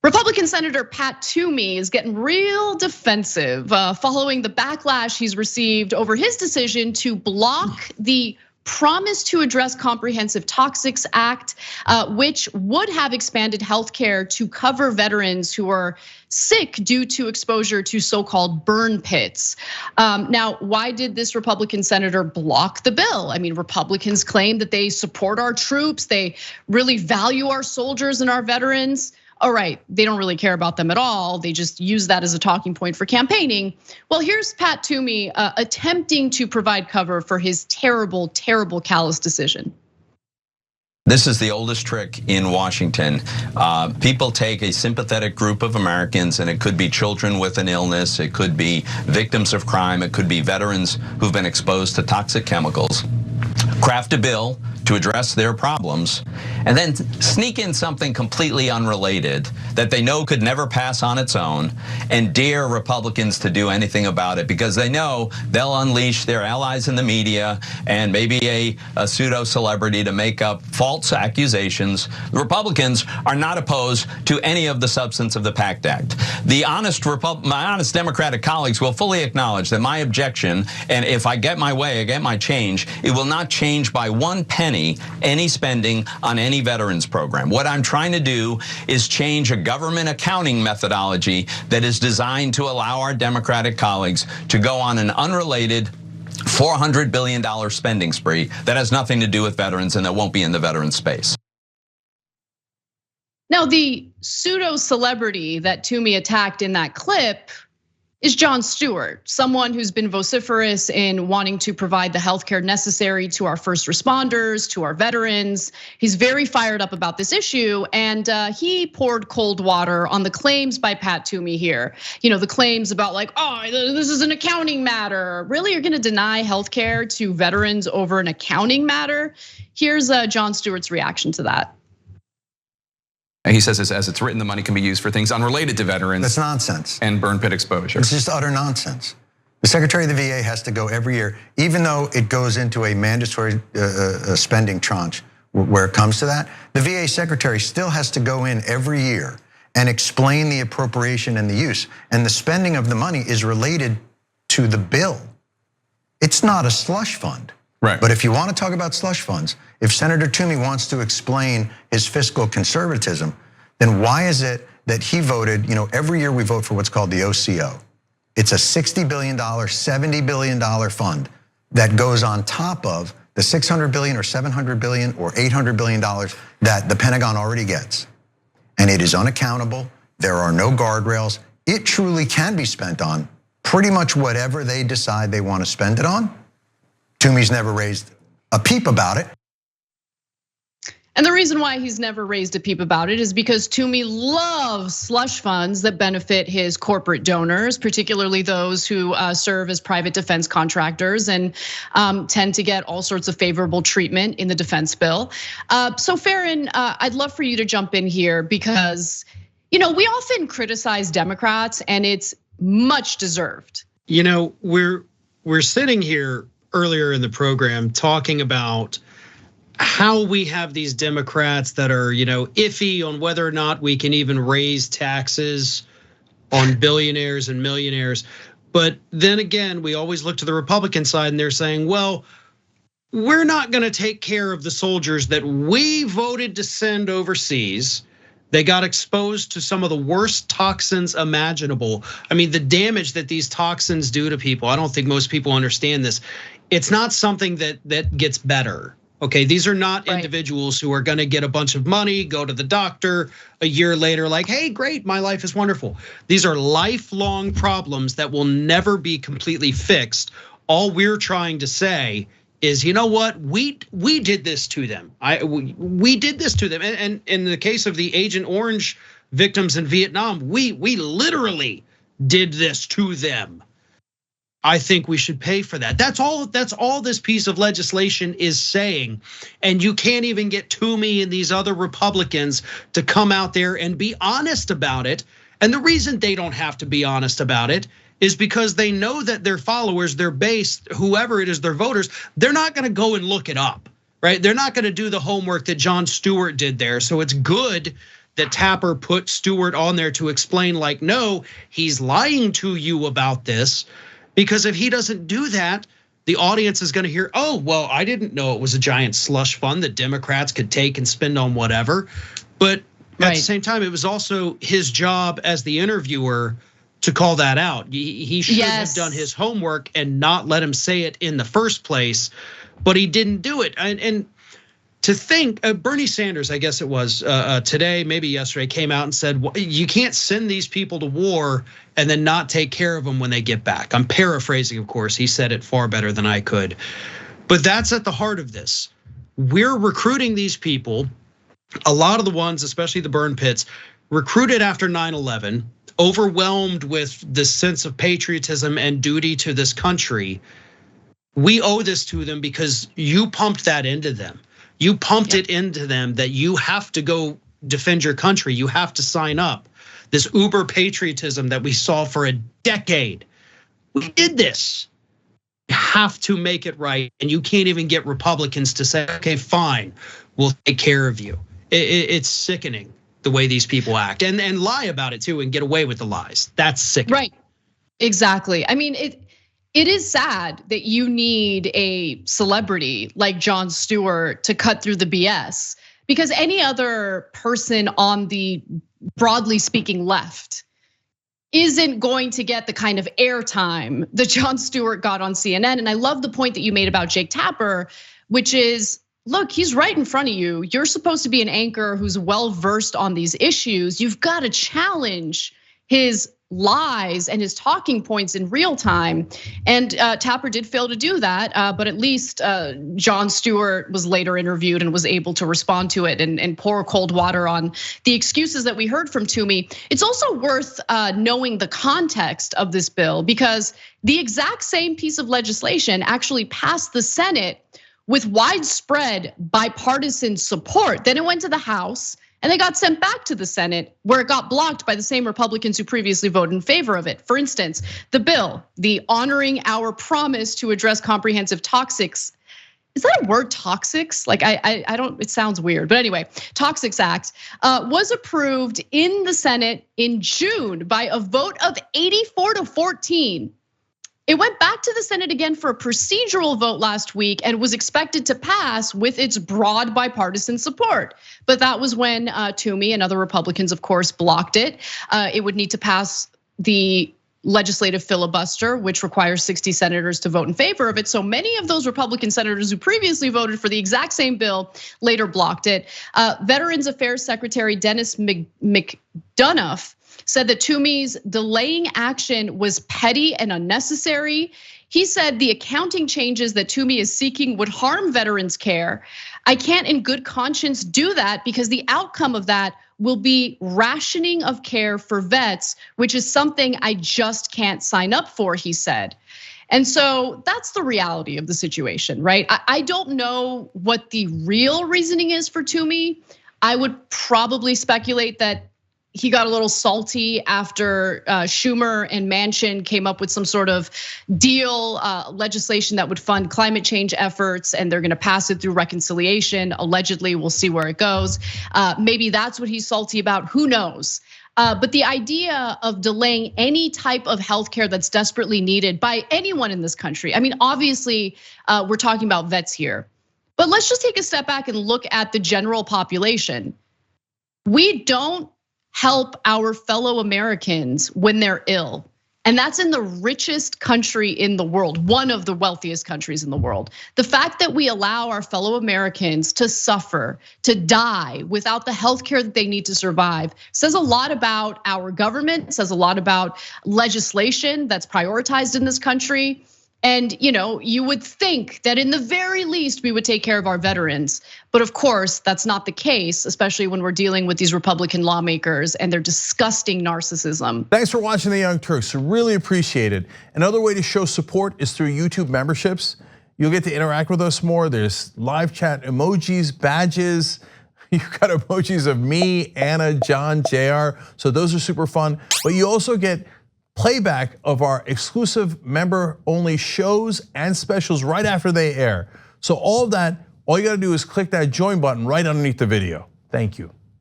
Republican Senator Pat Toomey is getting real defensive following the backlash he's received over his decision to block the Promise to Address Comprehensive Toxics Act, which would have expanded healthcare to cover veterans who are sick due to exposure to so-called burn pits. Now, why did this Republican senator block the bill? I mean, Republicans claim that they support our troops, they really value our soldiers and our veterans. All right, they don't really care about them at all. They just use that as a talking point for campaigning. Well, here's Pat Toomey attempting to provide cover for his terrible, terrible, callous decision. This is the oldest trick in Washington. People take a sympathetic group of Americans, and it could be children with an illness, it could be victims of crime, it could be veterans who've been exposed to toxic chemicals, craft a bill to address their problems, and then sneak in something completely unrelated that they know could never pass on its own, and dare Republicans to do anything about it because they know they'll unleash their allies in the media and maybe a pseudo celebrity to make up false accusations. The Republicans are not opposed to any of the substance of the PACT Act. My honest Democratic colleagues will fully acknowledge that my objection, and if I get my way, I get my change, it will not change by 1 penny any spending on any veterans program. What I'm trying to do is change a government accounting methodology that is designed to allow our Democratic colleagues to go on an unrelated $400 billion spending spree that has nothing to do with veterans and that won't be in the veteran space. Now, the pseudo celebrity that Toomey attacked in that clip is Jon Stewart, someone who's been vociferous in wanting to provide the healthcare necessary to our first responders, to our veterans. He's very fired up about this issue, and he poured cold water on the claims by Pat Toomey here. You know, the claims about like, oh, this is an accounting matter. Really, you're gonna deny healthcare to veterans over an accounting matter? Here's Jon Stewart's reaction to that. He says, as it's written, the money can be used for things unrelated to veterans. That's nonsense. And burn pit exposure. It's just utter nonsense. The Secretary of the VA has to go every year, even though it goes into a mandatory spending tranche where it comes to that. The VA Secretary still has to go in every year and explain the appropriation and the use. And the spending of the money is related to the bill. It's not a slush fund. Right. But if you want to talk about slush funds, if Senator Toomey wants to explain his fiscal conservatism, then why is it that he voted, every year we vote for what's called the OCO. It's a $60 billion, $70 billion fund that goes on top of the $600 billion or $700 billion or $800 billion that the Pentagon already gets. And it is unaccountable, there are no guardrails. It truly can be spent on pretty much whatever they decide they want to spend it on. Toomey's never raised a peep about it. And the reason why he's never raised a peep about it is because Toomey loves slush funds that benefit his corporate donors, particularly those who serve as private defense contractors and tend to get all sorts of favorable treatment in the defense bill. So Farron, I'd love for you to jump in here because we often criticize Democrats and it's much deserved. We're sitting here earlier in the program talking about how we have these Democrats that are, iffy on whether or not we can even raise taxes on billionaires and millionaires. But then again, we always look to the Republican side and they're saying, well, we're not gonna take care of the soldiers that we voted to send overseas. They got exposed to some of the worst toxins imaginable. I mean, the damage that these toxins do to people, I don't think most people understand this. It's not something that gets better. Okay, these are not individuals who are gonna get a bunch of money, go to the doctor a year later like, hey, great, my life is wonderful. These are lifelong problems that will never be completely fixed. All we're trying to say is, you know what, we did this to them. We did this to them. And in the case of the Agent Orange victims in Vietnam, we literally did this to them. I think we should pay for that. That's all this piece of legislation is saying. And you can't even get Toomey and these other Republicans to come out there and be honest about it. And the reason they don't have to be honest about it is because they know that their followers, their base, whoever it is, their voters, they're not gonna go and look it up, right? They're not gonna do the homework that Jon Stewart did there. So it's good that Tapper put Stewart on there to explain, like, no, he's lying to you about this. Because if he doesn't do that, the audience is gonna hear, oh, well, I didn't know it was a giant slush fund that Democrats could take and spend on whatever. But at the same time, it was also his job as the interviewer to call that out. He should have done his homework and not let him say it in the first place, but he didn't do it. And to think, Bernie Sanders, I guess it was today, maybe yesterday, came out and said, you can't send these people to war and then not take care of them when they get back. I'm paraphrasing, of course. He said it far better than I could. But that's at the heart of this. We're recruiting these people. A lot of the ones, especially the burn pits, recruited after 9/11, overwhelmed with this sense of patriotism and duty to this country. We owe this to them because you pumped that into them. You pumped it into them that you have to go defend your country. You have to sign up. This uber patriotism that we saw for a decade. We did this. You have to make it right. And you can't even get Republicans to say, okay, fine, we'll take care of you. It's sickening the way these people act and lie about it too and get away with the lies. That's sickening. Right, exactly. I mean, it is sad that you need a celebrity like Jon Stewart to cut through the BS, because any other person on the, broadly speaking, left isn't going to get the kind of airtime that Jon Stewart got on CNN. And I love the point that you made about Jake Tapper, which is, look, he's right in front of you. You're supposed to be an anchor who's well-versed on these issues. You've got to challenge his lies and his talking points in real time. And Tapper did fail to do that, but at least Jon Stewart was later interviewed and was able to respond to it and pour cold water on the excuses that we heard from Toomey. It's also worth knowing the context of this bill, because the exact same piece of legislation actually passed the Senate with widespread bipartisan support. Then it went to the House and they got sent back to the Senate, where it got blocked by the same Republicans who previously voted in favor of it. For instance, the bill, the Honoring Our Promise to Address Comprehensive Toxics. Is that a word, toxics? Like I don't, it sounds weird, but anyway, Toxics Act was approved in the Senate in June by a vote of 84-14. It went back to the Senate again for a procedural vote last week and was expected to pass with its broad bipartisan support. But that was when Toomey and other Republicans, of course, blocked it. It would need to pass the legislative filibuster, which requires 60 senators to vote in favor of it. So many of those Republican senators who previously voted for the exact same bill later blocked it. Veterans Affairs Secretary Dennis McDonough said that Toomey's delaying action was petty and unnecessary. He said the accounting changes that Toomey is seeking would harm veterans' care. I can't in good conscience do that because the outcome of that will be rationing of care for vets, which is something I just can't sign up for, he said. And so that's the reality of the situation, right? I don't know what the real reasoning is for Toomey. I would probably speculate that he got a little salty after Schumer and Manchin came up with some sort of deal, legislation that would fund climate change efforts, and they're gonna pass it through reconciliation. Allegedly, we'll see where it goes. Maybe that's what he's salty about, who knows? But the idea of delaying any type of healthcare that's desperately needed by anyone in this country. I mean, obviously, we're talking about vets here, but let's just take a step back and look at the general population. We don't help our fellow Americans when they're ill. And that's in the richest country in the world, one of the wealthiest countries in the world. The fact that we allow our fellow Americans to suffer, to die without the healthcare that they need to survive says a lot about our government, says a lot about legislation that's prioritized in this country. And you would think that in the very least we would take care of our veterans. But of course, that's not the case, especially when we're dealing with these Republican lawmakers and their disgusting narcissism. Thanks for watching The Young Turks, really appreciate it. Another way to show support is through YouTube memberships. You'll get to interact with us more. There's live chat emojis, badges. You've got emojis of me, Anna, John, JR. So those are super fun. But you also get playback of our exclusive member-only shows and specials right after they air. So all of that, all you gotta do is click that join button right underneath the video. Thank you.